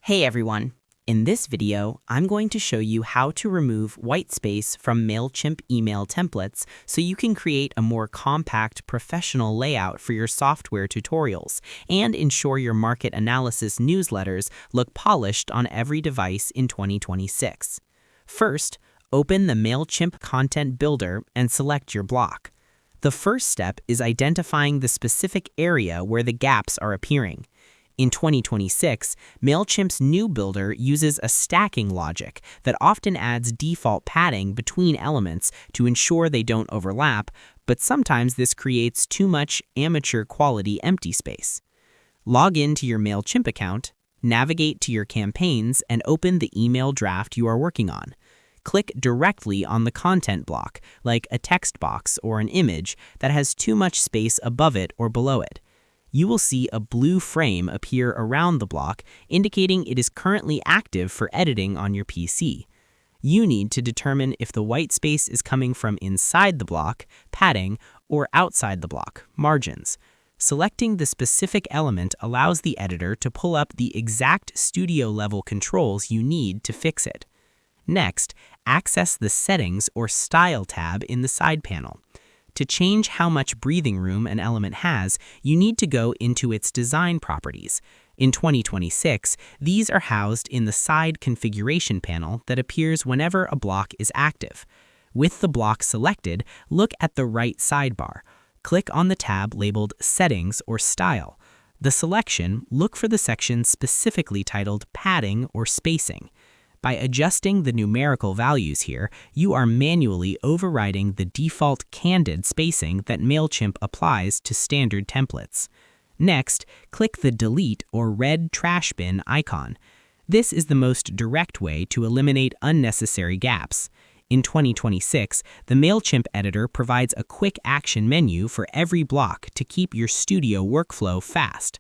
Hey everyone! In this video, I'm going to show you how to remove white space from Mailchimp email templates so you can create a more compact, professional layout for your software tutorials and ensure your market analysis newsletters look polished on every device in 2026. First, open the Mailchimp Content Builder and select your block. The first step is identifying the specific area where the gaps are appearing. In 2026, Mailchimp's new builder uses a stacking logic that often adds default padding between elements to ensure they don't overlap, but sometimes this creates too much amateur quality empty space. Log in to your Mailchimp account, navigate to your campaigns, and open the email draft you are working on. Click directly on the content block, like a text box or an image that has too much space above it or below it. You will see a blue frame appear around the block, indicating it is currently active for editing on your PC. You need to determine if the white space is coming from inside the block, padding, or outside the block, margins. Selecting the specific element allows the editor to pull up the exact studio-level controls you need to fix it. Next, access the Settings or Style tab in the side panel. To change how much breathing room an element has, you need to go into its design properties. In 2026, these are housed in the side configuration panel that appears whenever a block is active. With the block selected, look at the right sidebar. Click on the tab labeled Settings or Style. The selection, look for the section specifically titled Padding or Spacing. By adjusting the numerical values here, you are manually overriding the default candid spacing that Mailchimp applies to standard templates. Next, click the Delete or red trash bin icon. This is the most direct way to eliminate unnecessary gaps. In 2026, the Mailchimp editor provides a quick action menu for every block to keep your studio workflow fast.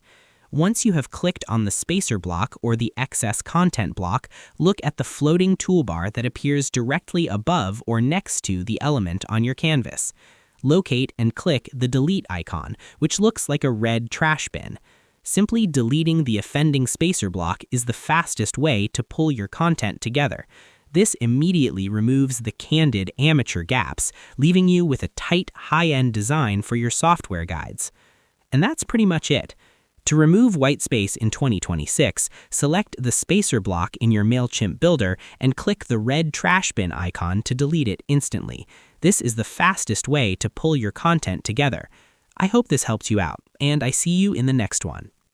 Once you have clicked on the spacer block or the excess content block, look at the floating toolbar that appears directly above or next to the element on your canvas. Locate and click the delete icon, which looks like a red trash bin. Simply deleting the offending spacer block is the fastest way to pull your content together. This immediately removes the candid amateur gaps, leaving you with a tight, high-end design for your software guides. And that's pretty much it. To remove white space in 2026, select the spacer block in your Mailchimp builder and click the red trash bin icon to delete it instantly. This is the fastest way to pull your content together. I hope this helps you out, and I see you in the next one.